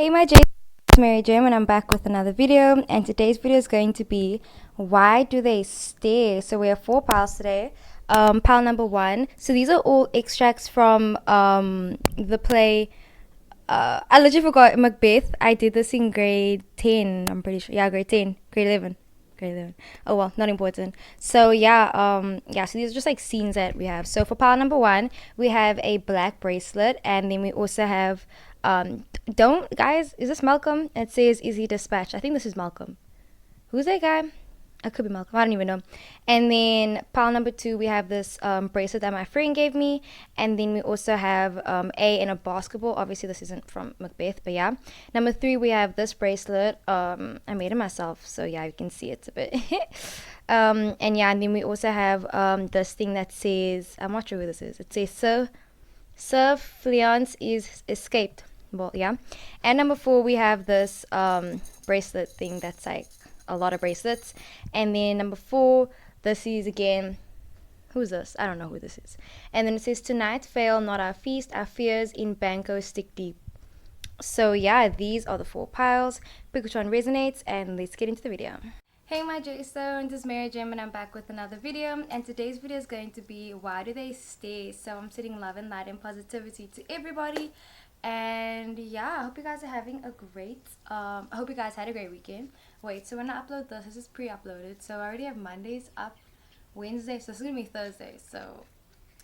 Hey my J, it's Mary Jim and I'm back with another video, and today's video is going to be why do they stare? So we have 4 piles today. Pile number 1. So these are all extracts from the play. I literally forgot Macbeth. I did this in grade 10. I'm pretty sure. Yeah, grade 10, grade 11. Grade 11. Oh well, not important. So yeah, so these are just like scenes that we have. So for pile number 1, we have a black bracelet, and then we also have don't guys, is this Malcolm? It says easy dispatch. I think this is Malcolm. Who's that guy? I could be Malcolm. I don't even know. And then pile number 2, we have this bracelet that my friend gave me. And then we also have A in a basketball. Obviously, this isn't from Macbeth, but yeah. Number 3, we have this bracelet. I made it myself, so yeah, you can see it's a bit. And yeah, and then we also have this thing that says, I'm not sure who this is. It says Sir Fleance is escaped. Well, yeah. And number 4, we have this bracelet thing that's like a lot of bracelets. And then number 4, this is again, who's this? I don't know who this is. And then it says, tonight fail not our feast, our fears in Banco stick deep. So yeah, these are the 4 piles. Pick which one resonates, and let's get into the video. Hey my J-Stones, this is Mary Jim and I'm back with another video, and today's video is going to be why do they stay? So I'm sending love and light and positivity to everybody, and yeah, I hope you guys are having a great I hope you guys had a great weekend. Wait, so when I upload this is pre-uploaded, so I already have Mondays up, Wednesday, so this is gonna be Thursday. So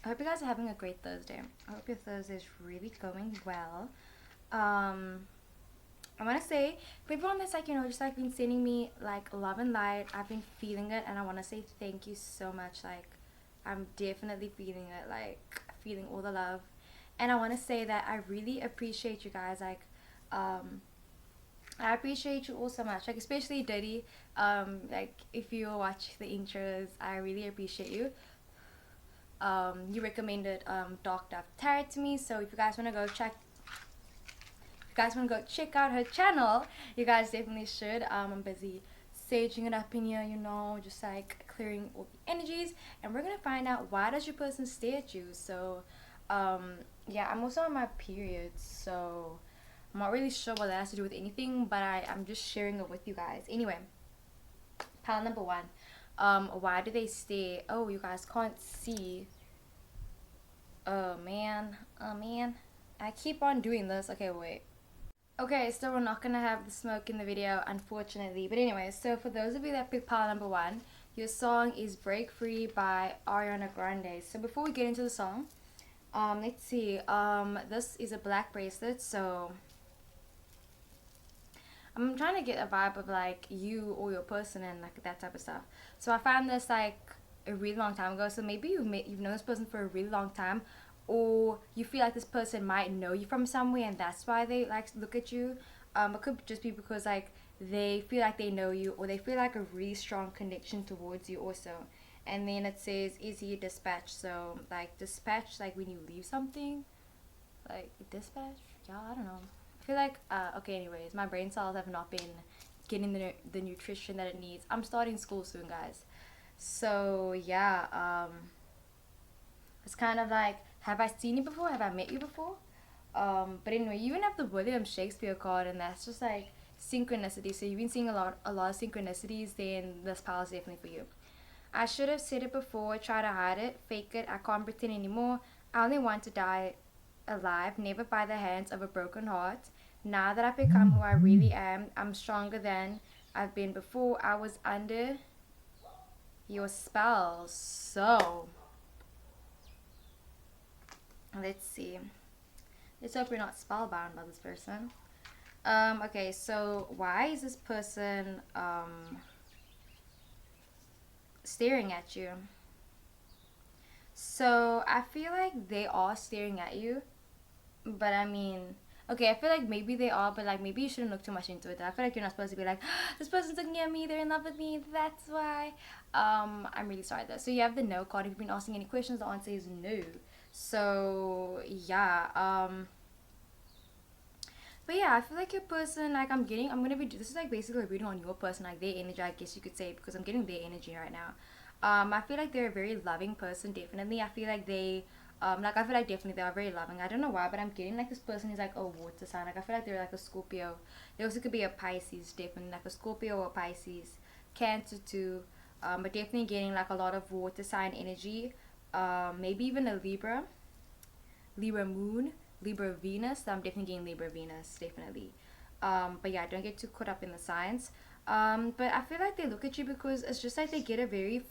I hope you guys are having a great Thursday. I hope your Thursday is really going well. I want to say for everyone that's like, just like been sending me like love and light, I've been feeling it, and I want to say thank you so much. Like, I'm definitely feeling it, like feeling all the love. And I want to say that I really appreciate you guys. Like, I appreciate you all so much, like especially Diddy. Like if you watch the intros, I really appreciate you. You recommended Dark Dove Tarot to me, so if you guys want to go check out her channel, you guys definitely should. I'm busy saging it up in here, just like clearing all the energies, and we're gonna find out why does your person stare at you. So yeah, I'm also on my period, so I'm not really sure what that has to do with anything, but I'm just sharing it with you guys. Anyway, pile number 1, why do they stare? Oh, you guys can't see. Oh man, I keep on doing this. Okay, wait. Okay, so we're not gonna have the smoke in the video, unfortunately. But anyway, so for those of you that picked pile number 1, your song is Break Free by Ariana Grande. So before we get into the song, let's see. This is a black bracelet, so I'm trying to get a vibe of like you or your person and like that type of stuff. So I found this like a really long time ago. So maybe you've known this person for a really long time, or you feel like this person might know you from somewhere and that's why they like look at you. It could just be because like they feel like they know you, or they feel like a really strong connection towards you also. And then it says is he dispatch? So like dispatch, like when you leave something, like dispatch. Yeah, I don't know. I feel like okay, anyways, my brain cells have not been getting the nutrition that it needs. I'm starting school soon, guys. So yeah, it's kind of like, have I seen you before? Have I met you before? But anyway, you even have the William Shakespeare card, and that's just like synchronicity. So you've been seeing a lot of synchronicities. Then this pile is definitely for you. I should have said it before. Try to hide it, fake it. I can't pretend anymore. I only want to die alive, never by the hands of a broken heart. Now that I've become who I really am, I'm stronger than I've been before. I was under your spell. So let's see. Let's hope you're not spellbound by this person. Okay, so why is this person staring at you? So I feel like they are staring at you, but I mean, okay, I feel like maybe they are, but like maybe you shouldn't look too much into it. I feel like you're not supposed to be like, this person's looking at me, they're in love with me, that's why. I'm really sorry though. So you have the no card. If you've been asking any questions, the answer is no. So yeah, but yeah, I feel like your person, like I'm gonna be, this is like basically a reading on your person, like their energy, I guess you could say, because I'm getting their energy right now. I feel like they're a very loving person, definitely. I feel like they Like I feel like definitely they are very loving. I don't know why, but I'm getting like this person is like a water sign. Like I feel like they're like a Scorpio. They also could be a Pisces, definitely like a Scorpio or Pisces, Cancer too. But definitely getting like a lot of water sign energy. Maybe even a Libra, Libra Moon, Libra Venus. I'm definitely getting Libra Venus, definitely. But yeah, don't get too caught up in the signs. But I feel like they look at you because it's just like they get a very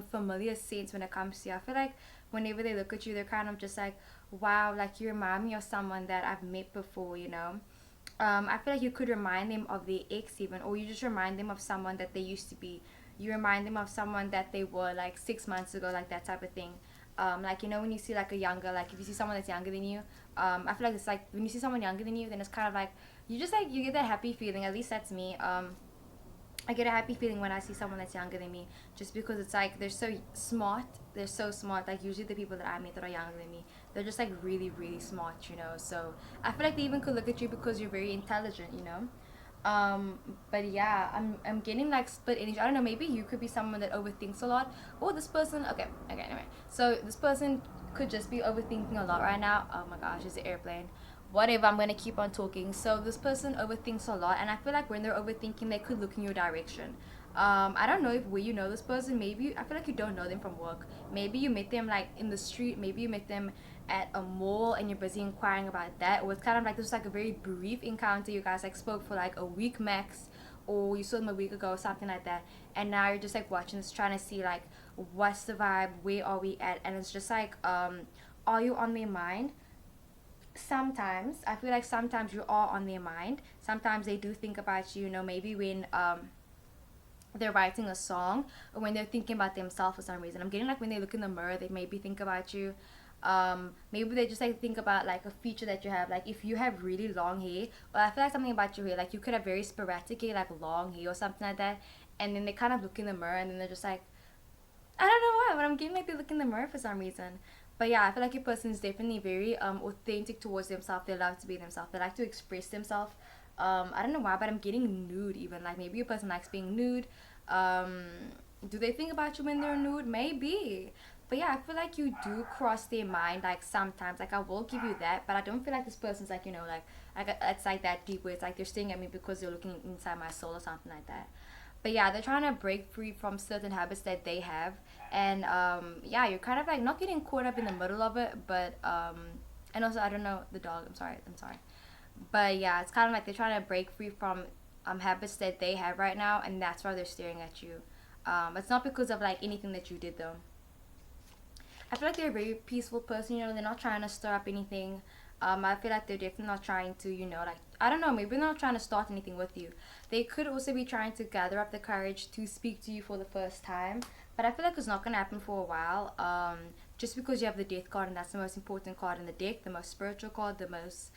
familiar sense when it comes to you. I feel like whenever they look at you, they're kind of just like, wow, like you remind me of someone that I've met before, you know. I feel like you could remind them of their ex even, or you just remind them of someone that they used to be. You remind them of someone that they were like 6 months ago, like that type of thing. Like you know when you see like a younger, like if you see someone that's younger than you, I feel like it's like when you see someone younger than you, then it's kind of like you just like you get that happy feeling. At least that's me. I get a happy feeling when I see someone that's younger than me, just because it's like they're so smart. They're so smart. Like usually the people that I meet that are younger than me, they're just like really, really smart, you know. So I feel like they even could look at you because you're very intelligent, you know. But yeah, I'm getting like split energy. I don't know. Maybe you could be someone that overthinks a lot, or this person. Okay, okay. Anyway, so this person could just be overthinking a lot right now. Oh my gosh, it's an airplane. Whatever, I'm gonna keep on talking. So this person overthinks a lot, and I feel like when they're overthinking, they could look in your direction. I don't know if where you know this person. Maybe I feel like you don't know them from work. Maybe you met them like in the street. Maybe you met them at a mall and you're busy inquiring about that. Or it's kind of like this was like a very brief encounter. You guys like spoke for like a week max, or you saw them a week ago, or something like that. And now you're just like watching this, trying to see like what's the vibe, where are we at, and it's just like are you on their mind? Sometimes I feel like sometimes you are on their mind. Sometimes they do think about you, you know, maybe when they're writing a song, or when they're thinking about themselves for some reason. I'm getting like when they look in the mirror, they maybe think about you. Maybe they just like think about like a feature that you have. Like if you have really long hair, well, I feel like something about your hair, like you could have very sporadic hair, like long hair or something like that. And then they kind of look in the mirror and then they're just like, I don't know why, but I'm getting like they look in the mirror for some reason. But yeah, I feel like your person is definitely very authentic towards themselves. They love to be themselves. They like to express themselves. I don't know why, but I'm getting nude even. Like maybe your person likes being nude. Um, do they think about you when they're nude? Maybe. But yeah, I feel like you do cross their mind like sometimes. Like I will give you that, but I don't feel like this person's like, you know, like it's like that deep where it's like they're staring at me because they're looking inside my soul or something like that. But yeah, they're trying to break free from certain habits that they have. And yeah, you're kind of like not getting caught up in the middle of it, but and also I don't know the dog. I'm sorry. But yeah, it's kind of like they're trying to break free from habits that they have right now, and that's why they're staring at you. It's not because of like anything that you did though. I feel like they're a very peaceful person, you know, they're not trying to stir up anything. I feel like they're definitely not trying to, you know, like, I don't know, maybe they're not trying to start anything with you. They could also be trying to gather up the courage to speak to you for the first time, but I feel like it's not going to happen for a while. Just because you have the death card, and that's the most important card in the deck, the most spiritual card, the most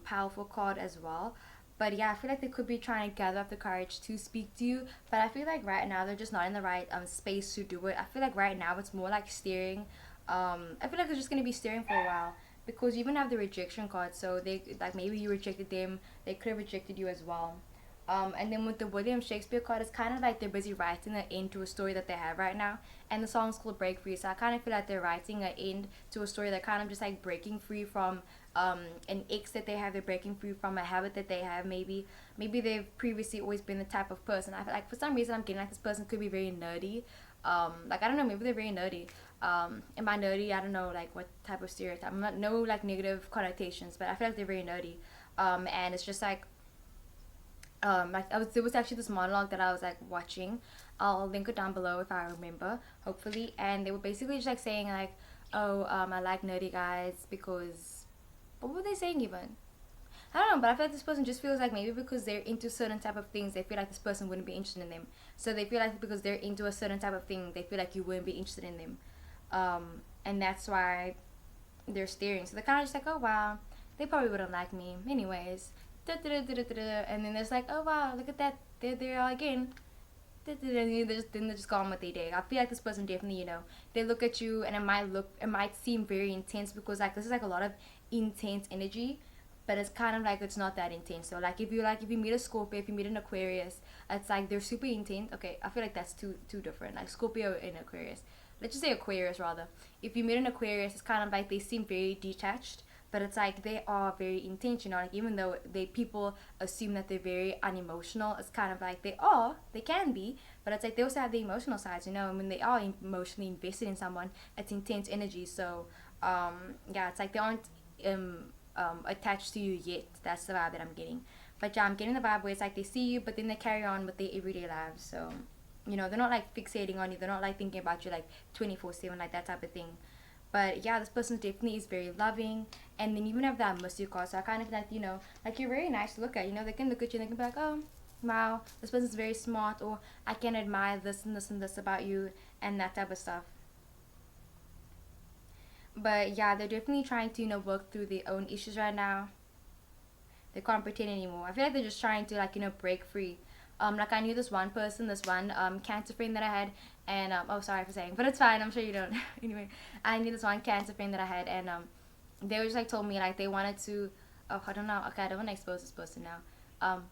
powerful card as well. But yeah, I feel like they could be trying to gather up the courage to speak to you. But I feel like right now they're just not in the right space to do it. I feel like right now it's more like staring. I feel like they're just gonna be staring for a while because you even have the rejection card. So they like maybe you rejected them. They could have rejected you as well. And then with the William Shakespeare card, it's kind of like they're busy writing an end to a story that they have right now. And the song's called Break Free. So I kind of feel like they're writing an end to a story. They're kind of just like breaking free from an ex that they have. They're breaking free from a habit that they have. Maybe they've previously always been the type of person. I feel like for some reason I'm getting like this person could be very nerdy. Like I don't know, maybe they're very nerdy. Am I nerdy? I don't know like what type of stereotype. I'm not no like negative connotations, but I feel like they're very nerdy. And it's just like there was actually this monologue that I was like watching. I'll link it down below if I remember, hopefully. And they were basically just like saying like, oh, I like nerdy guys because what were they saying even? I don't know, but I feel like this person just feels like maybe because they're into certain type of things, they feel like this person wouldn't be interested in them. So they feel like because they're into a certain type of thing, they feel like you wouldn't be interested in them. And that's why they're staring. So they're kind of just like, oh wow, they probably wouldn't like me anyways. And then there's like, oh wow, look at that, there they are again. Then they just go on with their day. I feel like this person definitely, you know, they look at you and it might seem very intense because like this is like a lot of intense energy, but it's kind of like it's not that intense. So like if you meet a Scorpio, if you meet an Aquarius, it's like they're super intense. Okay, I feel like that's too different. Like Scorpio and Aquarius, let's just say Aquarius rather. If you meet an Aquarius, it's kind of like they seem very detached, but it's like they are very intentional. Like even though people assume that they're very unemotional, it's kind of like they can be, but it's like they also have the emotional sides, and when they are emotionally invested in someone, it's intense energy. So yeah, it's like they aren't attached to you yet. That's the vibe that I'm getting. But yeah, I'm getting the vibe where it's like they see you, but then they carry on with their everyday lives. So they're not like fixating on you. They're not like thinking about you like 24/7, like that type of thing. But yeah, this person definitely is very loving. And then even have that miss you card. So I kind of like, like you're very nice to look at. They can look at you and they can be like, oh, wow, this person's very smart, or I can admire this and this and this about you, and that type of stuff. But yeah, they're definitely trying to, work through their own issues right now. They can't pretend anymore. I feel like they're just trying to like, break free. Like I knew this one person, this one cancer friend that I had, and oh, sorry for saying, but it's fine. I'm sure you don't. Anyway, I knew this one cancer friend that I had, and they were just like told me like they wanted to. Oh, I don't know. Okay, I don't want to expose this person now.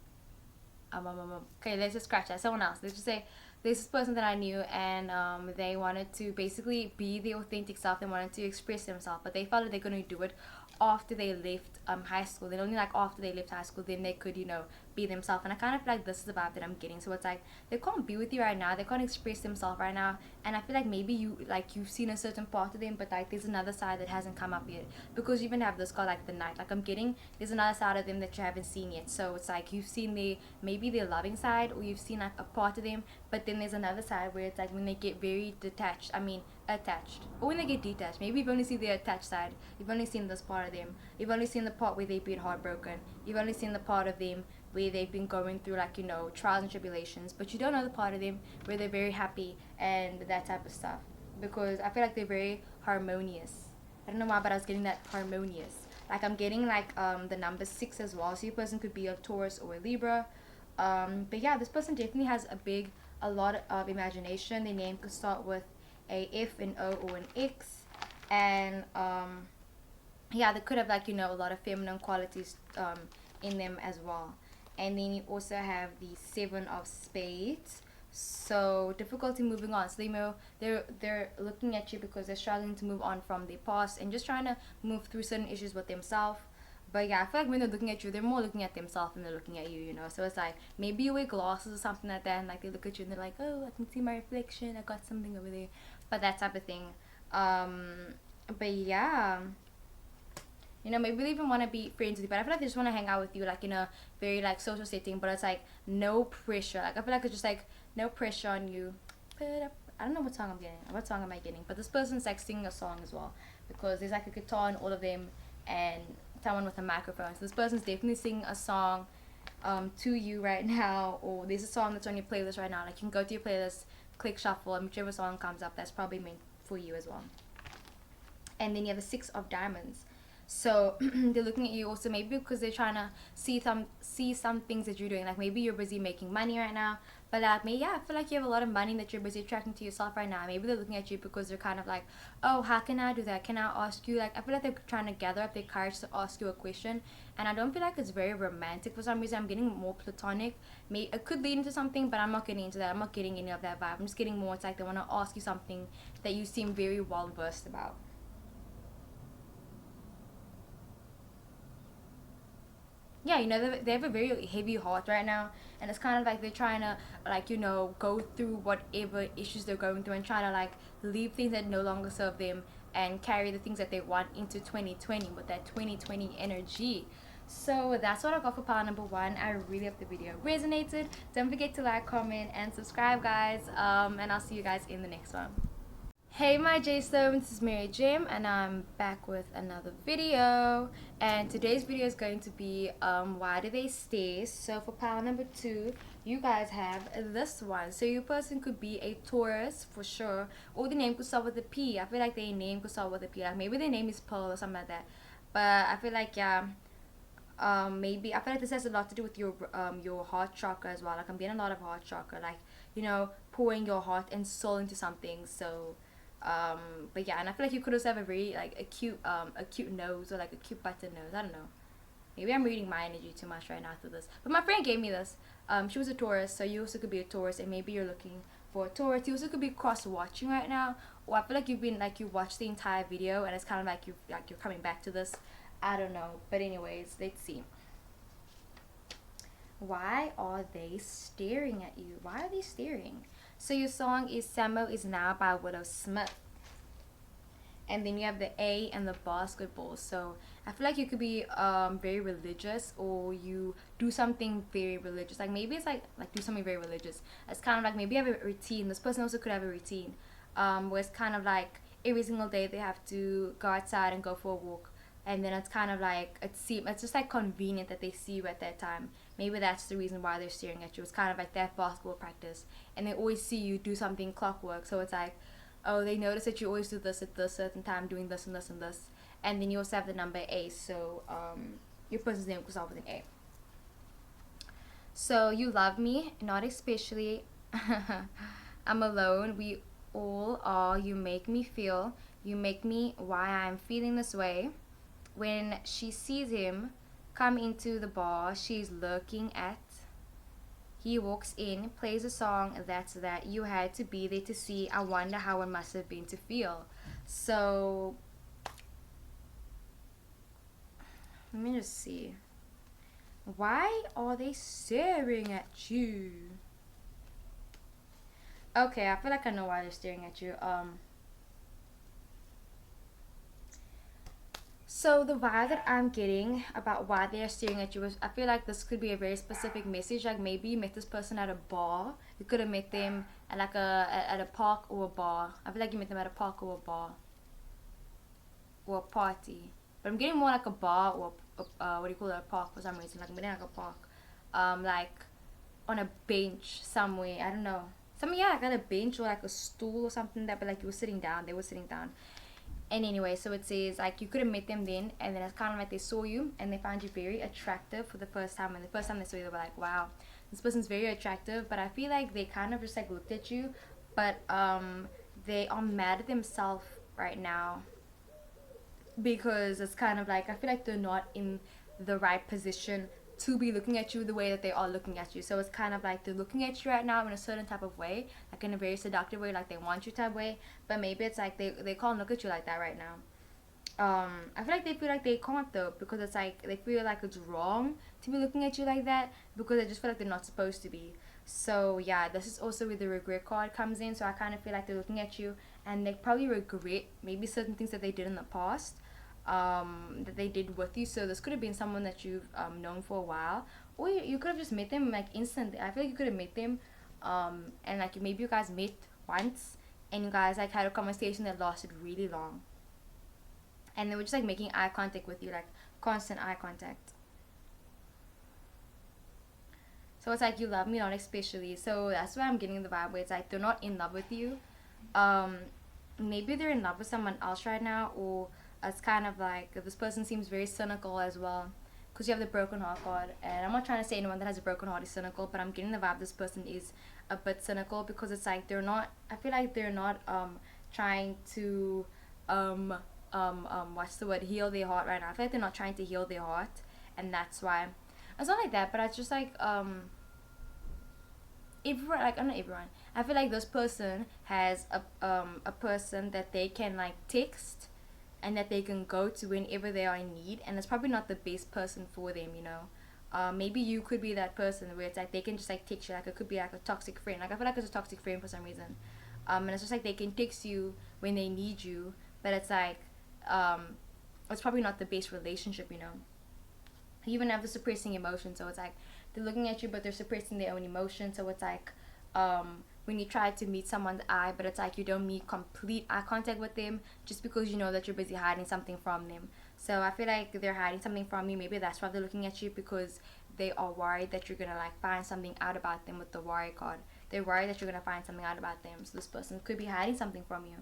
Okay, let's just scratch that. Someone else. Let's just say there's this person that I knew, and they wanted to basically be the authentic self. They wanted to express themselves, but they felt that they're going to do it after they left high school. Then only like after they left high school, then they could, be themselves. And I kind of feel like this is the vibe that I'm getting. So it's like they can't be with you right now. They can't express themselves right now. And I feel like maybe you've seen a certain part of them, but like there's another side that hasn't come up yet. Because you even have this called like the night. Like I'm getting there's another side of them that you haven't seen yet. So it's like you've seen maybe their loving side, or you've seen like a part of them, but then there's another side where it's like when they get very detached. I mean attached, or when they get detached. Maybe you've only seen the attached side. You've only seen this part of them. You've only seen the part where they've been heartbroken. You've only seen the part of them where they've been going through like trials and tribulations, but you don't know the part of them where they're very happy and that type of stuff, because I feel like they're very harmonious. I don't know why, but I was getting that harmonious. Like I'm getting like the number 6 as well, so your person could be a Taurus or a Libra. But yeah, this person definitely has a lot of imagination. Their name could start with a F, an O, or an X. And yeah, they could have like a lot of feminine qualities in them as well. And then you also have the 7 of spades, so difficulty moving on. So they're looking at you because they're struggling to move on from their past and just trying to move through certain issues with themselves. But yeah, I feel like when they're looking at you, they're more looking at themselves than they're looking at you, So it's like maybe you wear glasses or something like that, and like they look at you and they're like, oh, I can see my reflection, I got something over there, but that type of thing. But yeah, maybe they even want to be friends with you, but I feel like they just want to hang out with you, like in a very like social setting, but it's like no pressure. Like I feel like it's just like no pressure on you. But I don't know what song I'm getting. What song am I getting? But this person's like singing a song as well, because there's like a guitar in all of them and someone with a microphone. So this person's definitely singing a song to you right now, or there's a song that's on your playlist right now. Like you can go to your playlist, click shuffle, and whichever song comes up, that's probably meant for you as well. And then you have the 6 of diamonds. So they're looking at you also, maybe because they're trying to see some things that you're doing. Like maybe you're busy making money right now, but like maybe, yeah, I feel like you have a lot of money that you're busy attracting to yourself right now. Maybe they're looking at you because they're kind of like, oh, how can I do that? Can I ask you? Like I feel like they're trying to gather up their courage to ask you a question, and I don't feel like it's very romantic for some reason. I'm getting more platonic. It could lead into something, but I'm not getting into that. I'm not getting any of that vibe. I'm just getting more, it's like they want to ask you something that you seem very well versed about. Yeah, they have a very heavy heart right now, and it's kind of like they're trying to like go through whatever issues they're going through and trying to like leave things that no longer serve them and carry the things that they want into 2020 with that 2020 energy. So that's what I got for pile number 1. I really hope the video resonated. Don't forget to like, comment, and subscribe, guys. And I'll see you guys in the next one. Hey my J-Stone, this is Mary Jim, and I'm back with another video. And today's video is going to be why do they stay. So for pile number 2, you guys have this one. So your person could be a Taurus for sure, or the name could start with a P. I feel like their name could start with a P, like maybe their name is Pearl or something like that. But I feel like, yeah, maybe I feel like this has a lot to do with your heart chakra as well. Like I'm getting a lot of heart chakra, like pouring your heart and soul into something. So but yeah, and I feel like you could also have a very like a cute nose, or like a cute button nose. I don't know, maybe I'm reading my energy too much right now after this, but my friend gave me this. She was a Taurus, so you also could be a Taurus, and maybe you're looking for a Taurus. You also could be cross watching right now, or I feel like you've been like you watched the entire video and it's kind of like you're coming back to this. I don't know, but anyways, let's see. Why are they staring at you? Why are they staring? So your song is Summer Is Now by Willow Smith. And then you have the A and the basketball. So I feel like you could be very religious, or you do something very religious. Like maybe it's like do something very religious. It's kind of like maybe you have a routine. This person also could have a routine, where it's kind of like every single day they have to go outside and go for a walk. And then it's kind of like it's just like convenient that they see you at that time. Maybe that's the reason why they're staring at you. It's kind of like that basketball practice, and they always see you do something clockwork. So it's like, oh, they notice that you always do this at this certain time, doing this and this and this. And then you also have the number A, so your person's name goes off with an A. So you love me, not especially. I'm alone. We all are. You make me feel. You make me why I'm feeling this way. When she sees him come into the bar she's looking at, he walks in, plays a song, that's that. You had to be there to see. I wonder how it must have been to feel. So let me just see. Why are they staring at you? Okay, I feel like I know why they're staring at you. So the vibe that I'm getting about why they're staring at you is, I feel like this could be a very specific message. Like maybe you met this person at a bar. You could have met them at like at a park or a bar. I feel like you met them at a park or a bar or a party. But I'm getting more like a bar or what do you call it, a park for some reason. Like maybe like a park, like on a bench somewhere. I don't know. Something, yeah, like at a bench or like a stool or something that, but like you were sitting down. They were sitting down. And anyway, so it says like you could have met them then, and then it's kind of like they saw you and they found you very attractive for the first time. And the first time they saw you, they were like, wow, this person's very attractive. But I feel like they kind of just like looked at you, but they are mad at themselves right now, because it's kind of like I feel like they're not in the right position to be looking at you the way that they are looking at you. So it's kind of like they're looking at you right now in a certain type of way, like in a very seductive way, like they want you type way. But maybe it's like they can't look at you like that right now. I feel like they feel like they can't though, because it's like they feel like it's wrong to be looking at you like that, because they just feel like they're not supposed to be. So yeah, this is also where the regret card comes in. So I kind of feel like they're looking at you and they probably regret maybe certain things that they did in the past, that they did with you. So this could have been someone that you've known for a while, or you could have just met them like instantly. I feel like you could have met them, and like maybe you guys met once and you guys like had a conversation that lasted really long, and they were just like making eye contact with you, like constant eye contact. So it's like you love me, not especially. So that's why I'm getting the vibe where it's like they're not in love with you. Um, Maybe they're in love with someone else right now, or it's kind of like this person seems very cynical as well. Because you have the broken heart card, and I'm not trying to say anyone that has a broken heart is cynical, but I'm getting the vibe this person is a bit cynical, because it's like they're not. I feel like they're not trying to what's the word, heal their heart right now. I feel like they're not trying to heal their heart, and that's why it's not like that. But it's just like everyone, like not everyone, I feel like this person has a person that they can like text and that they can go to whenever they are in need, and it's probably not the best person for them, you know. Maybe you could be that person where it's like they can just like text you, like it could be like a toxic friend. Like I feel like it's a toxic friend for some reason, and it's just like they can text you when they need you, but it's like it's probably not the best relationship, you know. You even have the suppressing emotion, so it's like they're looking at you but they're suppressing their own emotion. So it's like when you try to meet someone's eye, but it's like you don't meet complete eye contact with them just because you know that you're busy hiding something from them. So I feel like they're hiding something from you. Maybe that's why they're looking at you, because they are worried that you're gonna like find something out about them with the worry card. They're worried that you're gonna find something out about them. So this person could be hiding something from you.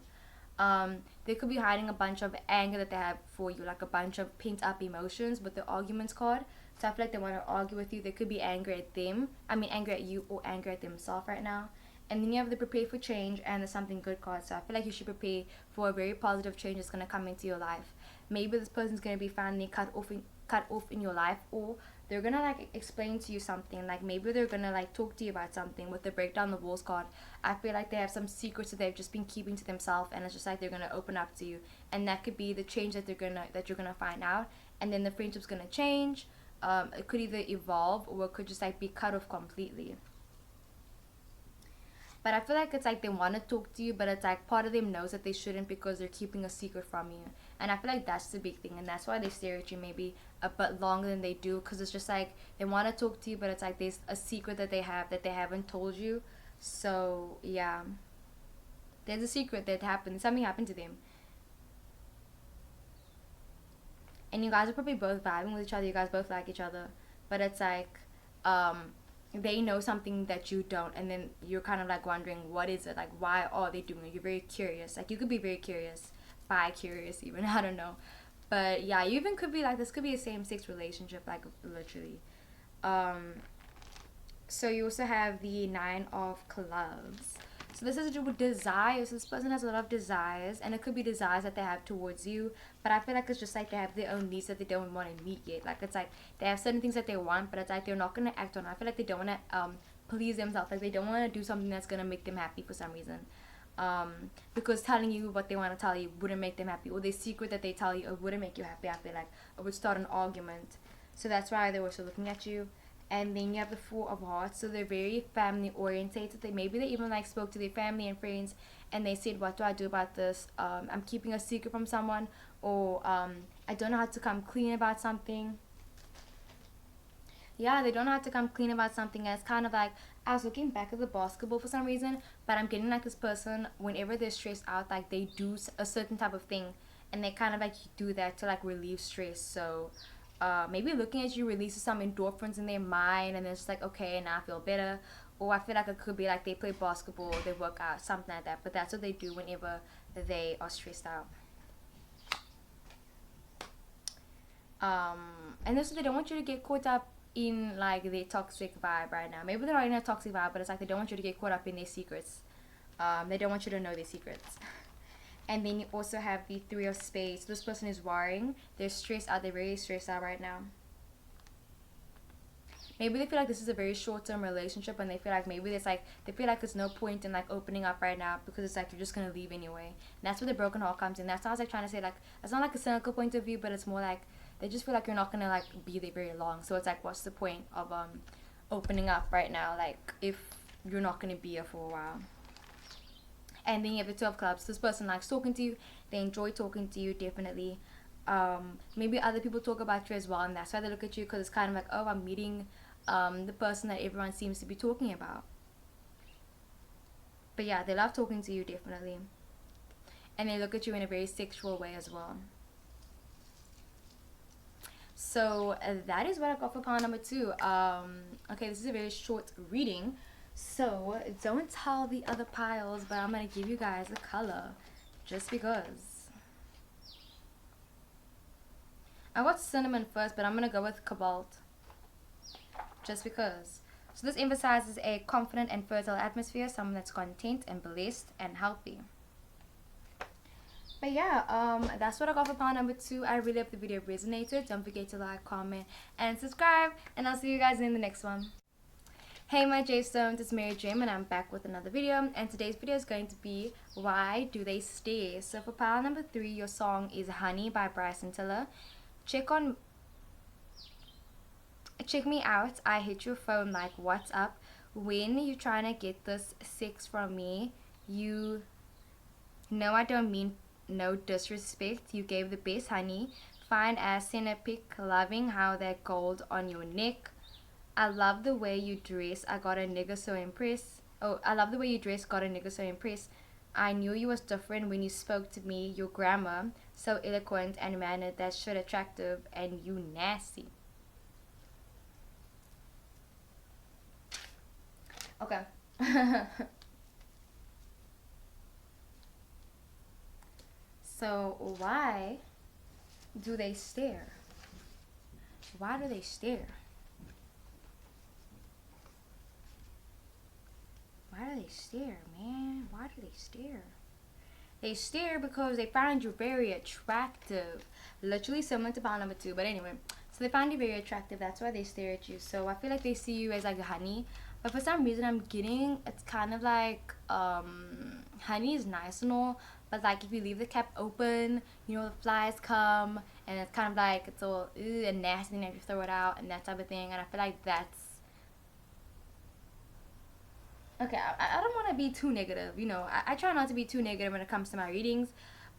They could be hiding a bunch of anger that they have for you, like a bunch of pent up emotions with the arguments card. So I feel like they want to argue with you. They could be angry at them. I mean, angry at you or angry at themselves right now. And then you have the prepare for change and the something good card. So I feel like you should prepare for a very positive change that's going to come into your life. Maybe this person's going to be finally cut off in your life, or they're gonna like explain to you something. Like maybe they're gonna like talk to you about something. With the breakdown the walls card, I feel like they have some secrets that they've just been keeping to themselves, and it's just like they're gonna open up to you, and that could be the change that you're gonna find out, and then the friendship's gonna change. It could either evolve, or it could just like be cut off completely. But I feel like it's like they want to talk to you, but it's like part of them knows that they shouldn't because they're keeping a secret from you. And I feel like that's the big thing, and that's why they stare at you maybe a bit longer than they do, because it's just like they want to talk to you, but it's like there's a secret that they have that they haven't told you. So yeah, there's a secret that happened. Something happened to them, and you guys are probably both vibing with each other. You guys both like each other, but it's like um they know something that you don't, and then you're kind of like wondering what is it, like why are they doing it. You're very curious, like you could be very curious, bi-curious even, I don't know. But yeah, you even could be like, this could be a same-sex relationship, like literally. um so you also have the Nine of Clubs. So this has to do with desires. So this person has a lot of desires, and it could be desires that they have towards you. But I feel like it's just like they have their own needs that they don't want to meet yet. Like it's like they have certain things that they want, but it's like they're not gonna act on it. I feel like they don't want to please themselves. Like they don't want to do something that's gonna make them happy for some reason. Because telling you what they want to tell you wouldn't make them happy, or the secret that they tell you it wouldn't make you happy. I feel like it would start an argument. So that's why they're also looking at you. And then you have the Four of Hearts, so they're very family orientated. They even like spoke to their family and friends, and they said, what do I do about this? I'm keeping a secret from someone, or I don't know how to come clean about something. Yeah, they don't know how to come clean about something. And it's kind of like, I was looking back at the basketball for some reason, but I'm getting like this person, whenever they're stressed out, like they do a certain type of thing, and they kind of like do that to like relieve stress. So maybe looking at you releases some endorphins in their mind, and it's like, okay, now I feel better. Or I feel like it could be like they play basketball, or they work out, something like that. But that's what they do whenever they are stressed out. And also they don't want you to get caught up in like their toxic vibe right now. Maybe they're not in a toxic vibe, but it's like they don't want you to get caught up in their secrets. They don't want you to know their secrets. And then you also have the Three of Spades. This person is worrying. They're stressed out. They're very stressed out right now. Maybe they feel like this is a very short-term relationship, and they feel like maybe there's like, they feel like there's no point in like opening up right now, because it's like you're just gonna leave anyway. And that's where the broken heart comes in. That's why I was like trying to say, like, it's not like a cynical point of view, but it's more like they just feel like you're not gonna like be there very long. So it's like, what's the point of opening up right now, like if you're not gonna be here for a while. And then you have the Two of Clubs. This person likes talking to you. They enjoy talking to you, definitely. Maybe other people talk about you as well, and that's why they look at you, because it's kind of like, oh, I'm meeting the person that everyone seems to be talking about. But yeah, they love talking to you, definitely. And they look at you in a very sexual way as well. So that is what I got for pile number 2. Okay, this is a very short reading, so don't tell the other piles, but I'm gonna give you guys a color just because. I got cinnamon first, but I'm gonna go with cobalt just because. So this emphasizes a confident and fertile atmosphere, someone that's content and blessed and healthy. But yeah, that's what I got for pile number 2. I really hope the video resonated. Don't forget to like, comment, and subscribe, and I'll see you guys in the next one. Hey my J-Stones, it's Mary Jim, and I'm back with another video, and today's video is going to be why do they stare. So for pile number 3, your song is Honey by Bryson Tiller. Check me out. I hit your phone like, what's up? When you trying to get this sex from me, you know I don't mean no disrespect. You gave the best honey. Fine ass in a pic, loving how that gold on your neck. I love the way you dress. I got a nigga so impressed. Oh, I love the way you dress. Got a nigga so impressed. I knew you was different when you spoke to me. Your grammar so eloquent and mannered, that shit attractive, and you nasty. Okay. So why do they stare? Why do they stare? Why do they stare, man? Why do they stare? They stare because they find you very attractive. Literally similar to pile number 2. But anyway, So they find you very attractive. That's why they stare at you. So I feel like they see you as like a honey. But for some reason I'm getting, it's kind of like honey is nice and all, but like if you leave the cap open, you know, the flies come, and it's kind of like it's all ew and nasty, and you have to throw it out and that type of thing. And I feel like that's okay. I don't want to be too negative, you know. I try not to be too negative when it comes to my readings,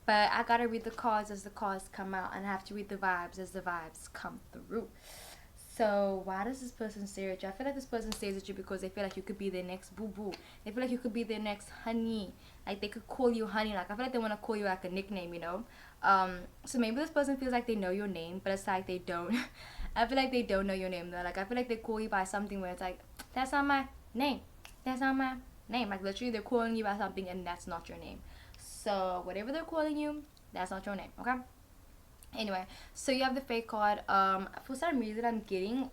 but I gotta read the cards as the cards come out, and I have to read the vibes as the vibes come through. So why does this person stare at you? I feel like this person stares at you because they feel like you could be their next boo boo. They feel like you could be their next honey. Like they could call you honey. Like I feel like they want to call you like a nickname, you know. So maybe this person feels like they know your name, but it's like they don't. I feel like they don't know your name though. Like I feel like they call you by something where it's like, that's not my name. That's not my name. Like literally they're calling you by something and that's not your name. So whatever they're calling you, that's not your name. Okay. Anyway, so you have the fake card. For some reason I'm getting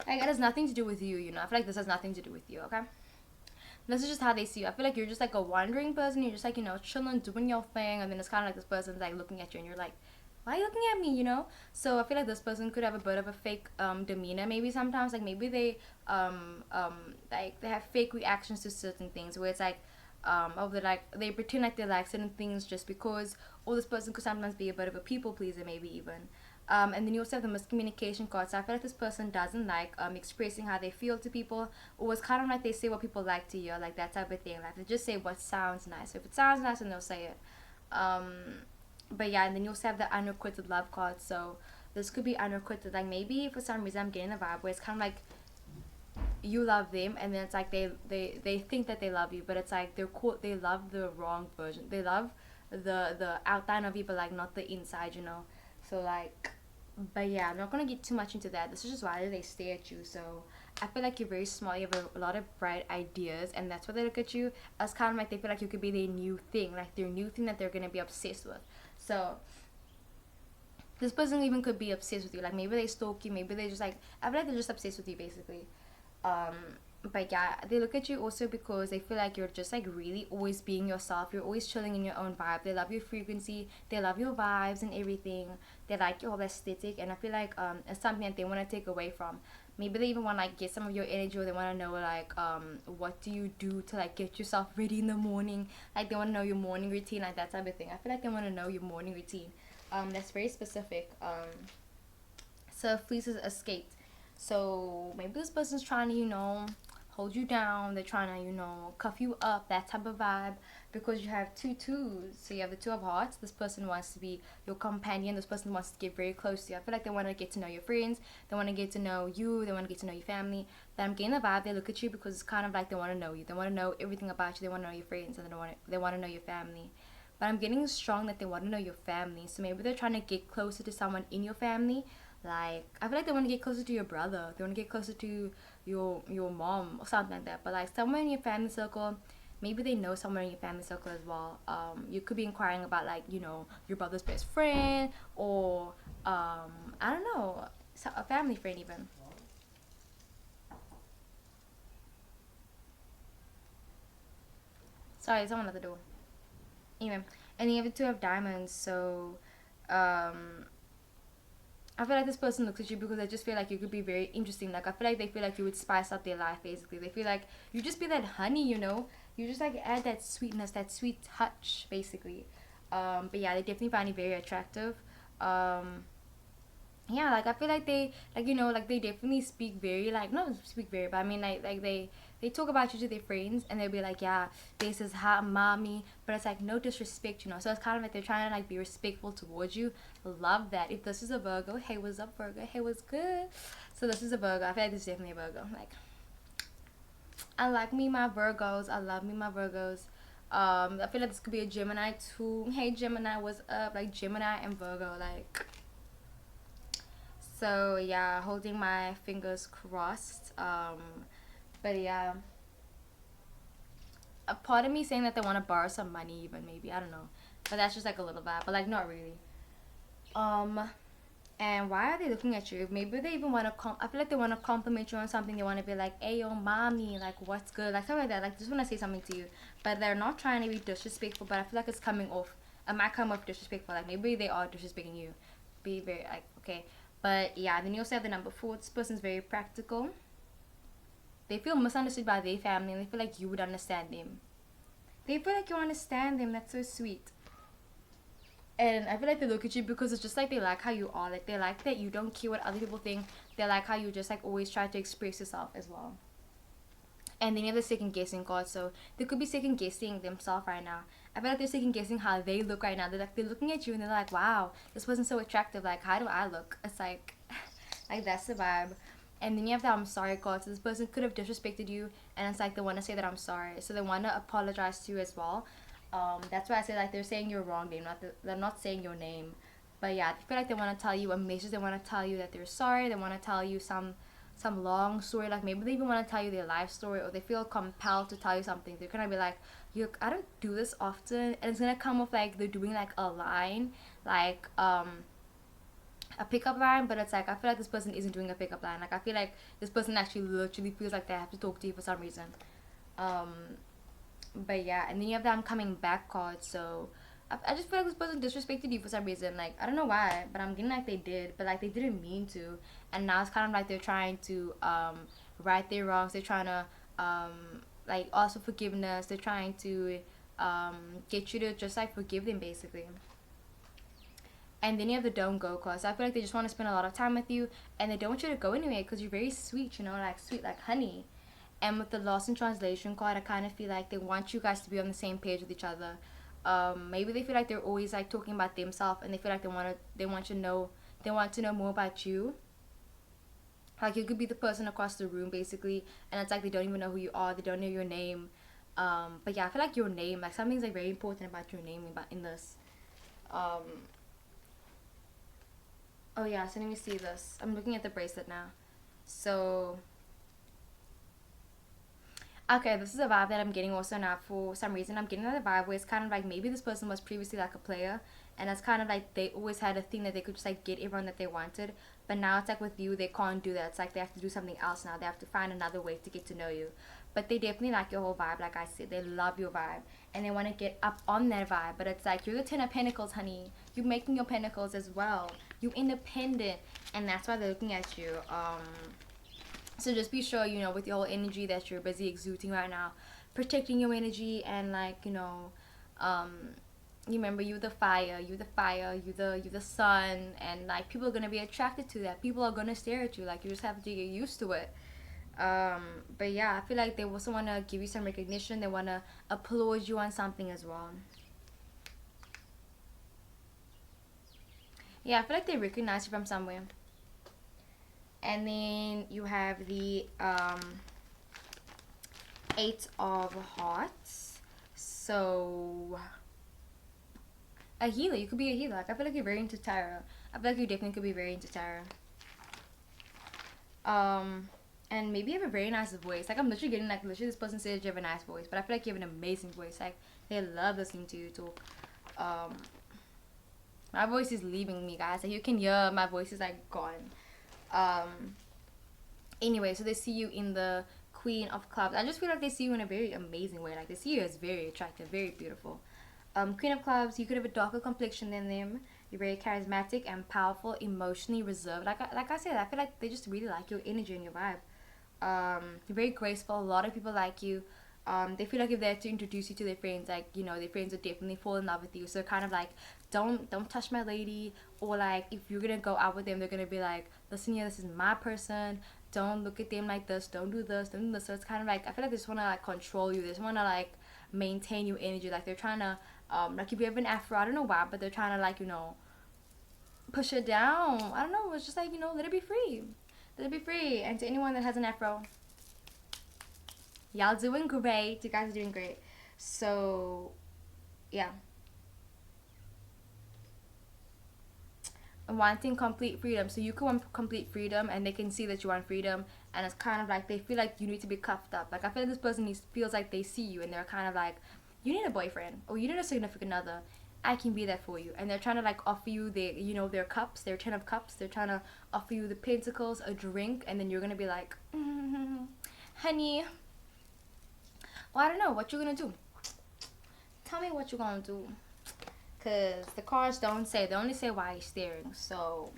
like it has nothing to do with you, you know. I feel like this has nothing to do with you. Okay, this is just how they see you. I feel like you're just like a wandering person. You're just like, you know, chilling, doing your thing, and then it's kind of like this person's like looking at you and you're like, why are you looking at me, you know? So I feel like this person could have a bit of a fake demeanor maybe sometimes. Like maybe they like they have fake reactions to certain things where it's like or they like they pretend like they like certain things just because, or this person could sometimes be a bit of a people pleaser maybe even. And then you also have the miscommunication card. So I feel like this person doesn't like expressing how they feel to people, or it's kind of like they say what people like to hear, like that type of thing. Like they just say what sounds nice. So if it sounds nice, then they'll say it. But yeah, and then you also have the unrequited love card. So this could be unrequited. Like maybe for some reason I'm getting a vibe where it's kind of like you love them, and then it's like they think that they love you, but it's like they love the wrong version. They love the outline of you, but like not the inside, you know. So like, but yeah, I'm not gonna get too much into that. This is just why they stare at you. So I feel like you're very smart. You have a lot of bright ideas, and that's why they look at you. As kind of like they feel like you could be their new thing, like their new thing that they're gonna be obsessed with. So this person even could be obsessed with you. Like maybe they stalk you, maybe they just like, I feel like they're just obsessed with you basically. um but yeah, they look at you also because they feel like you're just like really always being yourself. You're always chilling in your own vibe. They love your frequency, they love your vibes and everything. They like your whole aesthetic, and I feel like it's something that they want to take away from. Maybe they even want to like get some of your energy, or they want to know like what do you do to like get yourself ready in the morning. Like they want to know your morning routine, like that type of thing. I feel like they want to know your morning routine. That's very specific. So fleece has escaped. So maybe this person's trying to, you know, hold you down. They're trying to, you know, cuff you up, that type of vibe. Because you have two twos. So you have the two of hearts. This person wants to be your companion. This person wants to get very close to you. I feel like they want to get to know your friends. They want to get to know you. They want to get to know your family. But I'm getting the vibe. They look at you because it's kind of like they want to know you. They want to know everything about you. They want to know your friends, and they want to know your family. But I'm getting strong that they want to know your family. So maybe they're trying to get closer to someone in your family. Like I feel like they want to get closer to your brother. They want to get closer to your mom or something like that. But like someone in your family circle, maybe they know someone in your family circle as well. You could be inquiring about like, you know, your brother's best friend, or I don't know, a family friend even. Sorry, someone at the door. Anyway, and you have the two of diamonds. So um I feel like this person looks at you because they just feel like you could be very interesting. Like I feel like they feel like you would spice up their life basically. They feel like you just be that honey, you know. You just like add that sweetness, that sweet touch basically. But yeah, they definitely find you very attractive. Um yeah, like I feel like they, like, you know, like they definitely speak very, like, not speak very, but I mean like they talk about you to their friends, and they'll be like, yeah, this is hot mommy, but it's like no disrespect, you know. So it's kind of like they're trying to like be respectful towards you. Love that. If this is a Virgo, hey, what's up, Virgo? Hey, what's good? So this is a Virgo. I feel like this is definitely a Virgo. Like I like me my Virgos. I love me my Virgos. I feel like this could be a Gemini too. Hey Gemini, what's up? Like Gemini and Virgo, like. So yeah, holding my fingers crossed. But yeah, a part of me saying that they want to borrow some money, even maybe, I don't know, but that's just like a little vibe, but like not really. Um, and why are they looking at you? Maybe they even want to I feel like they want to compliment you on something. They want to be like, "Hey, yo, mommy, like, what's good?" Like something like that. Like, just want to say something to you, but they're not trying to be disrespectful. But I feel like it's coming off. It might come off disrespectful. Like maybe they are disrespecting you. be very like okay. But yeah, then you also have the number 4. This person's very practical. They feel misunderstood by their family, and they feel like you would understand them. They feel like you understand them. That's so sweet. And I feel like they look at you because it's just like they like how you are. Like they like that you don't care what other people think. They like how you just like always try to express yourself as well. And then you have the second guessing card, so they could be second guessing themselves right now. I feel like they're second guessing how they look right now. They're looking at you and they're like, wow, this person's so attractive. Like, how do I look? It's like, like that's the vibe. And then you have the I'm sorry card. So this person could have disrespected you, and it's like they want to say that I'm sorry. So they want to apologize to you as well. That's why I say like they're saying your wrong name, they're not saying your name. But yeah, I feel like they want to tell you a message. They want to tell you that they're sorry. They want to tell you some long story, like maybe they even want to tell you their life story, or they feel compelled to tell you something. They're gonna be like, I don't do this often, and it's gonna come off like they're doing like a line, like a pickup line, but it's like I feel like this person isn't doing a pickup line. Like I feel like this person actually literally feels like they have to talk to you for some reason. um but yeah, and then you have the I'm coming back card. So I just feel like this person disrespected you for some reason. Like I don't know why, but I'm getting like they did, but like they didn't mean to. And now it's kind of like they're trying to right their wrongs. They're trying to like ask for forgiveness. They're trying to get you to just like forgive them basically. And then you have the don't go card. So I feel like they just want to spend a lot of time with you, and they don't want you to go anywhere because you're very sweet, you know, like sweet like honey. And with the lost in translation card, I kind of feel like they want you guys to be on the same page with each other. Maybe they feel like they're always like talking about themselves, and they feel like they want you to know, they want to know more about you. Like you could be the person across the room basically, and it's like they don't even know who you are, they don't know your name. But yeah, I feel like your name, like something's like very important about your name about in this. Um, oh yeah, so let me see this. I'm looking at the bracelet now. So okay, this is a vibe that I'm getting also now. For some reason, I'm getting another vibe where it's kind of like maybe this person was previously like a player, and it's kind of like they always had a thing that they could just like get everyone that they wanted. But now it's like with you, they can't do that. It's like they have to do something else now. They have to find another way to get to know you. But they definitely like your whole vibe. Like I said, they love your vibe, and they want to get up on their vibe. But it's like you're the 10 of Pentacles, honey. You're making your pentacles as well. You're independent, and that's why they're looking at you. So just be sure, you know, with your whole energy that you're busy exuding right now, protecting your energy, and like, you know, you remember you're the fire, you're the sun, and like people are gonna be attracted to that. People are gonna stare at you. Like you just have to get used to it. But yeah, I feel like they also wanna give you some recognition. They wanna applaud you on something as well. Yeah, I feel like they recognize you from somewhere. And then you have the 8 of Hearts. So a healer, you could be a healer. Like I feel like you're very into tarot. I feel like you definitely could be very into tarot. And maybe you have a very nice voice. Like I'm literally getting like literally this person says you have a nice voice, but I feel like you have an amazing voice. Like they love listening to you talk. Um, my voice is leaving me, guys. Like you can hear my voice is like gone. Um, anyway, so they see you in the Queen of Clubs. I just feel like they see you in a very amazing way. Like they see you as very attractive, very beautiful. Queen of Clubs, you could have a darker complexion than them. You're very charismatic and powerful, emotionally reserved. Like I said, I feel like they just really like your energy and your vibe. You're very graceful. A lot of people like you. They feel like if they had to introduce you to their friends, like you know, their friends would definitely fall in love with you. So kind of like, don't touch my lady, or like if you're gonna go out with them, they're gonna be like, listen here, this is my person. Don't look at them like this. Don't do this. Don't do this. So it's kind of like I feel like they just wanna like control you. They just wanna like maintain your energy. Like they're trying to like if you have an afro, I don't know why, but they're trying to like you know push it down. I don't know. It's just like you know, let it be free. Let it be free. And to anyone that has an afro, y'all doing great. You guys are doing great. So yeah, wanting complete freedom. So you can want complete freedom, and they can see that you want freedom, and it's kind of like they feel like you need to be cuffed up. Like I feel like this person feels like they see you, and they're kind of like, you need a boyfriend or you need a significant other. I can be that for you, and they're trying to like offer you their, you know, their cups, their 10 of Cups. They're trying to offer you the Pentacles, a drink, and then you're gonna be like, honey, well, I don't know what you're gonna do. Tell me what you're gonna do. because the cards don't say, they only say why you're staring. So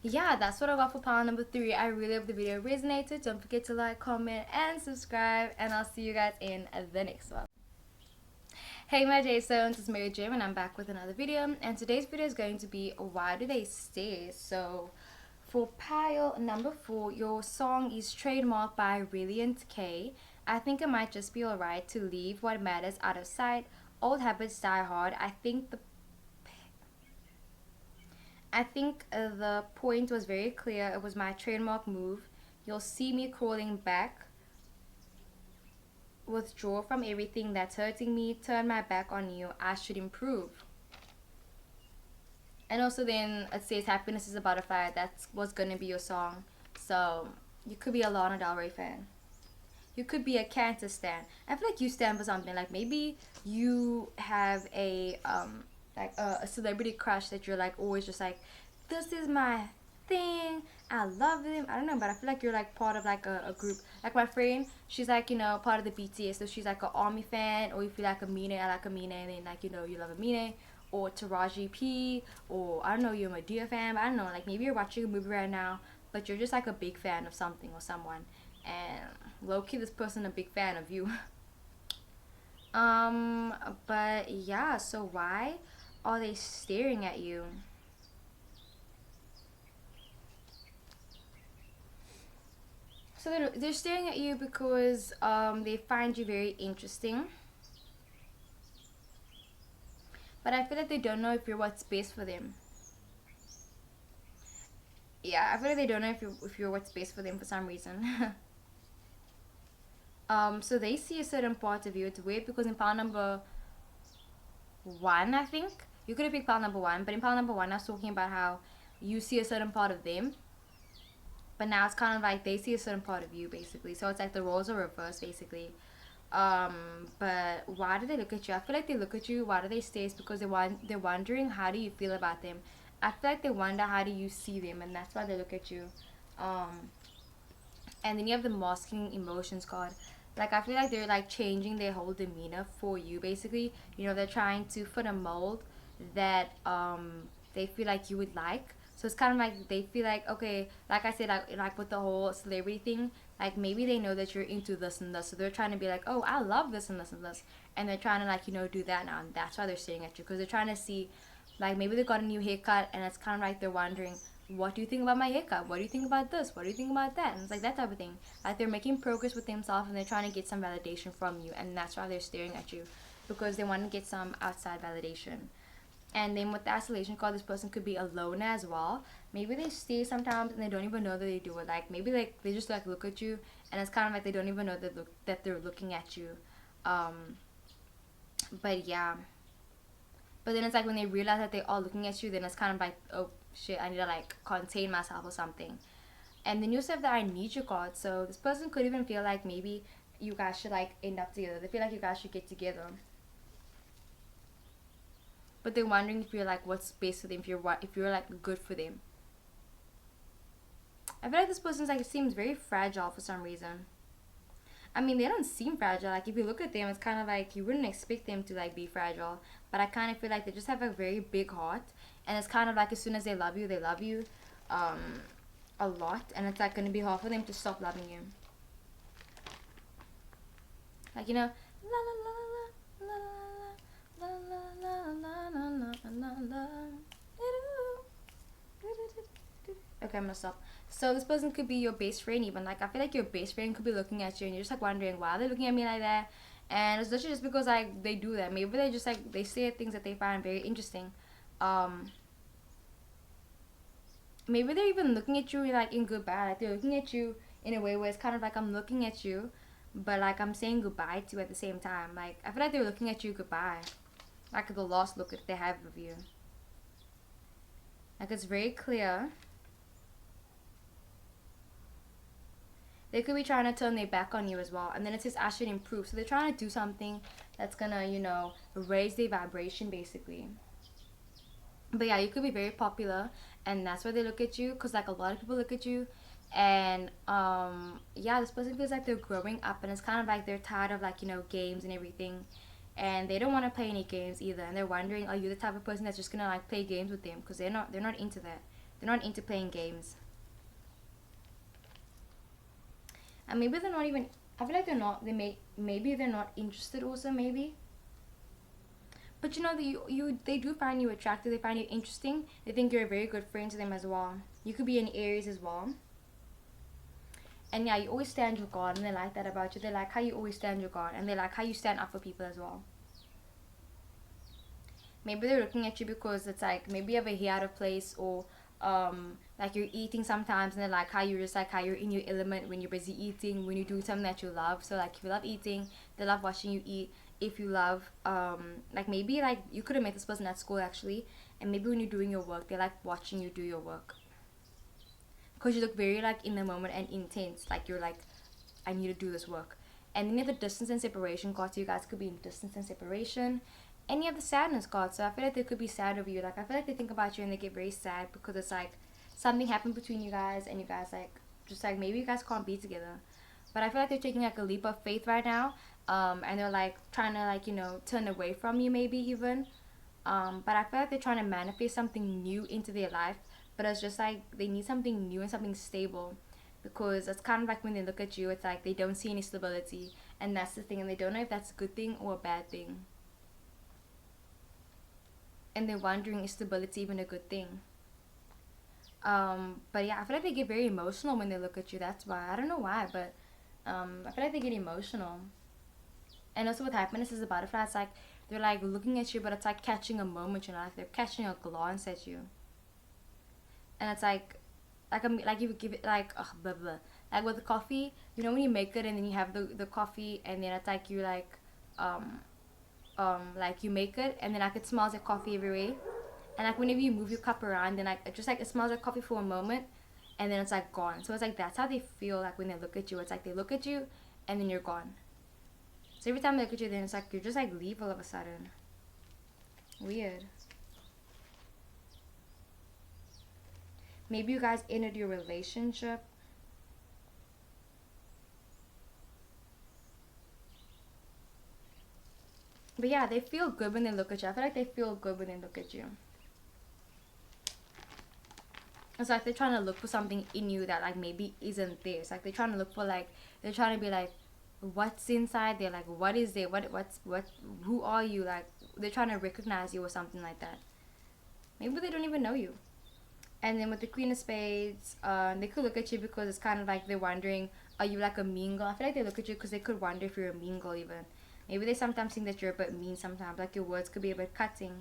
yeah, that's what I got for pile number 3. I really hope the video resonated. Don't forget to like, comment, and subscribe, and I'll see you guys in the next one. Hey my J-Stones, it's Mary Jim and I'm back with another video, and today's video is going to be why do they stay. So for pile number 4, your song is trademarked by Brilliant K. I think it might just be alright to leave what matters out of sight. Old habits die hard. I think the point was very clear. It was my trademark move. You'll see me crawling back, withdraw from everything that's hurting me, turn my back on you. I should improve. And also then it says happiness is a butterfly. That's what's gonna be your song. So you could be a Lana Del Rey fan. You could be a Cancer stan. I feel like you stand for something. Like maybe you have a celebrity crush that you're like always just like, this is my thing, I love them. I don't know, but I feel like you're like part of like a group. Like my friend, she's like, you know, part of the BTS, so she's like an army fan. Or if you like Amine, I like Amine, and then like, you know, you love Amine. Or Taraji P, or I don't know, you're a Medea fan, but I don't know, like maybe you're watching a movie right now, but you're just like a big fan of something or someone, and low-key this person a big fan of you. But yeah, so why are they staring at you? So they're staring at you because they find you very interesting. But I feel like they don't know if you're what's best for them. Yeah, I feel like they don't know if you're what's best for them for some reason. So they see a certain part of you. It's weird because in pile number 1, I think you could have picked pile number 1, but in pile number 1, I was talking about how you see a certain part of them, but now it's kind of like they see a certain part of you, basically. So it's like the roles are reversed, basically. But why do they look at you? I feel like they look at you. Why do they stay? It's because they're wondering how do you feel about them. I feel like they wonder how do you see them, and that's why they look at you. And then you have the masking emotions card. Like I feel like they're like changing their whole demeanor for you, basically. You know, they're trying to fit a mold that they feel like you would like. So it's kind of like they feel like, okay, like I said, like with the whole celebrity thing, like maybe they know that you're into this and this, so they're trying to be like, oh, I love this and this and this, and they're trying to like, you know, do that now, and that's why they're staring at you, because they're trying to see, like maybe they got a new haircut, and it's kind of like they're wondering, what do you think about my haircut? What do you think about this? What do you think about that? And it's like that type of thing. Like they're making progress with themselves, and they're trying to get some validation from you, and that's why they're staring at you, because they want to get some outside validation. And then with the isolation card, this person could be alone as well. Maybe they stay sometimes and they don't even know that they do it. Like maybe like they just like look at you, and it's kind of like they don't even know that they're looking at you. But yeah. But then it's like when they realize that they're all looking at you, then it's kind of like, oh shit, I need to like contain myself or something. And then you also have the I need you card. So this person could even feel like maybe you guys should like end up together. They feel like you guys should get together. But they're wondering if you're like what's best for them, if you're like good for them. I feel like this person's like, it seems very fragile for some reason. I mean, they don't seem fragile. Like if you look at them, it's kind of like you wouldn't expect them to like be fragile. But I kind of feel like they just have a very big heart, and it's kind of like as soon as they love you, a lot, and it's like gonna be hard for them to stop loving you. Like, you know, la la la la la la la la la la la la. Okay, I'm gonna stop. So this person could be your best friend even. Like I feel like your best friend could be looking at you and you're just like wondering why they're looking at me like that. And it's literally just because like they do that. Maybe they just like they say things that they find very interesting. Maybe they're even looking at you like in goodbye. Like they're looking at you in a way where it's kind of like I'm looking at you, but like I'm saying goodbye to you at the same time. Like I feel like they're looking at you goodbye. Like the last look that they have of you. Like it's very clear. They could be trying to turn their back on you as well. And then it says I should improve. So they're trying to do something that's gonna, you know, raise their vibration basically. But yeah, you could be very popular, and that's why they look at you, because like a lot of people look at you. And yeah, this person feels like they're growing up, and it's kind of like they're tired of like, you know, games and everything. and they don't want to play any games either, and they're wondering, are you the type of person that's just gonna like play games with them? Because they're not into that. They're not into playing games. And maybe they're not even, I feel like they're not, maybe they're not interested also, maybe. But you know, they do find you attractive, they find you interesting, they think you're a very good friend to them as well. You could be an Aries as well. And yeah, you always stand your guard, and they like that about you. They like how you always stand your guard, and they like how you stand up for people as well. Maybe they're looking at you because it's like, maybe you have a hair out of place, or like you're eating sometimes, and they like how you're just like how you're in your element when you're busy eating, when you're doing something that you love. So like if you love eating, they love watching you eat. If you love like maybe like you could have met this person at school actually, and maybe when you're doing your work, they like watching you do your work, because you look very like in the moment and intense, like you're like, I need to do this work. And then you have the distance and separation card, so you guys could be in distance and separation. And you have the sadness card, so I feel like they could be sad over you. Like I feel like they think about you and they get very sad because it's like something happened between you guys, and you guys like just like maybe you guys can't be together. But I feel like they're taking like a leap of faith right now, and they're like trying to like, you know, turn away from you maybe even. But I feel like they're trying to manifest something new into their life, but it's just like they need something new and something stable, because it's kind of like when they look at you, it's like they don't see any stability, and that's the thing, and they don't know if that's a good thing or a bad thing, and they're wondering, is stability even a good thing? But yeah, I feel like they get very emotional when they look at you. That's why, I don't know why, but I feel like they get emotional. And also with happiness is a butterfly, it's like they're like looking at you, but it's like catching a moment, you know, like they're catching a glance at you. And it's like you would give it like blah, blah. Like with the coffee, you know, when you make it and then you have the coffee, and then it's like you like you make it, and then like it smells like coffee everywhere, and like whenever you move your cup around, then like it just like it smells like coffee for a moment, and then it's like gone. So it's like that's how they feel like when they look at you. It's like they look at you and then you're gone. So every time they look at you, then it's like you're just like leave all of a sudden. Weird. Maybe you guys ended your relationship. But yeah, they feel good when they look at you. I feel like they feel good when they look at you. It's like they're trying to look for something in you that like maybe isn't there. It's like they're trying to look for like, they're trying to be like, what's inside there? Like what is there? What who are you? Like they're trying to recognize you or something like that. Maybe they don't even know you. And then with the Queen of Spades, they could look at you because it's kind of like they're wondering, are you like a mean girl? I feel like they look at you because they could wonder if you're a mean girl even. Maybe they sometimes think that you're a bit mean sometimes, like your words could be a bit cutting.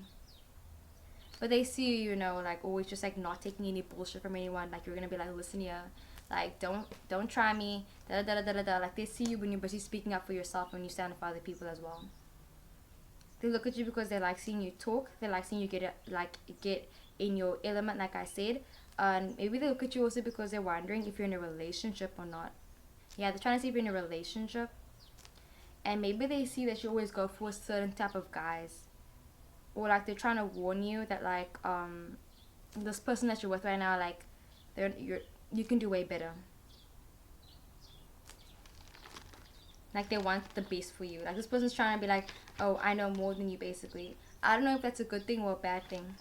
But they see you, you know, like always just like not taking any bullshit from anyone. Like you're gonna be like, listen here, like don't try me, da da da da da da. Like they see you when you're busy speaking up for yourself, when you stand up for other people as well. They look at you because they like seeing you talk. They like seeing you get in your element, like I said. And maybe they look at you also because they're wondering if you're in a relationship or not. Yeah, they're trying to see if you're in a relationship. And maybe they see that you always go for a certain type of guys, or like they're trying to warn you that like this person that you're with right now, like you can do way better. Like they want the best for you. Like this person's trying to be like, oh, I know more than you basically. I don't know if that's a good thing or a bad thing.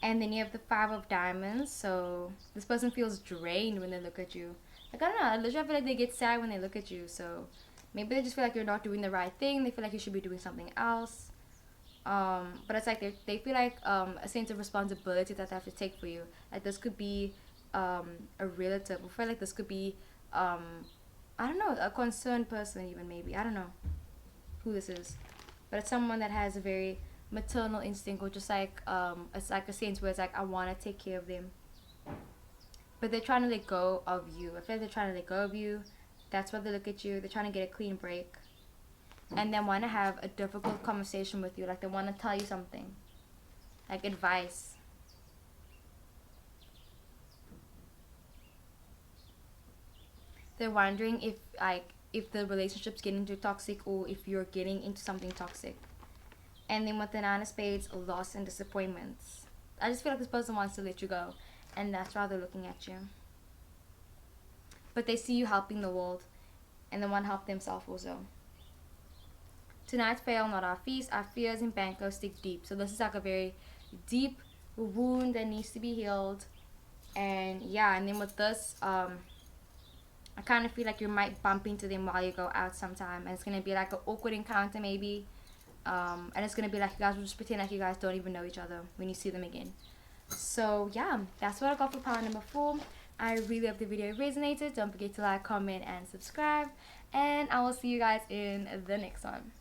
And then you have the Five of Diamonds. So this person feels drained when they look at you. Like I don't know, I literally feel like they get sad when they look at you. So maybe they just feel like you're not doing the right thing. They feel like you should be doing something else. But it's like they feel like a sense of responsibility that they have to take for you. Like this could be a relative. I feel like this could be I don't know, a concerned person even, maybe. I don't know who this is, but it's someone that has a very maternal instinct, or just like it's like a sense where it's like I want to take care of them, but they're trying to let go of you. I feel like they're trying to let go of you. That's why they look at you. They're trying to get a clean break, and they want to have a difficult conversation with you. Like they want to tell you something, like advice. They're wondering if the relationship's getting too toxic, or if you're getting into something toxic. And then with the Nine of Spades, loss and disappointments. I just feel like this person wants to let you go, and that's why they're looking at you. But they see you helping the world, and they want to help themselves also. Tonight's fail, not our feast. Our fears in Banco stick deep. So this is like a very deep wound that needs to be healed. And yeah, and then with this, I kind of feel like you might bump into them while you go out sometime, and it's gonna be like an awkward encounter maybe, and it's gonna be like you guys will just pretend like you guys don't even know each other when you see them again. So yeah, that's what I got for pile number 4. I really hope the video resonated. Don't forget to like, comment, and subscribe, and I will see you guys in the next one.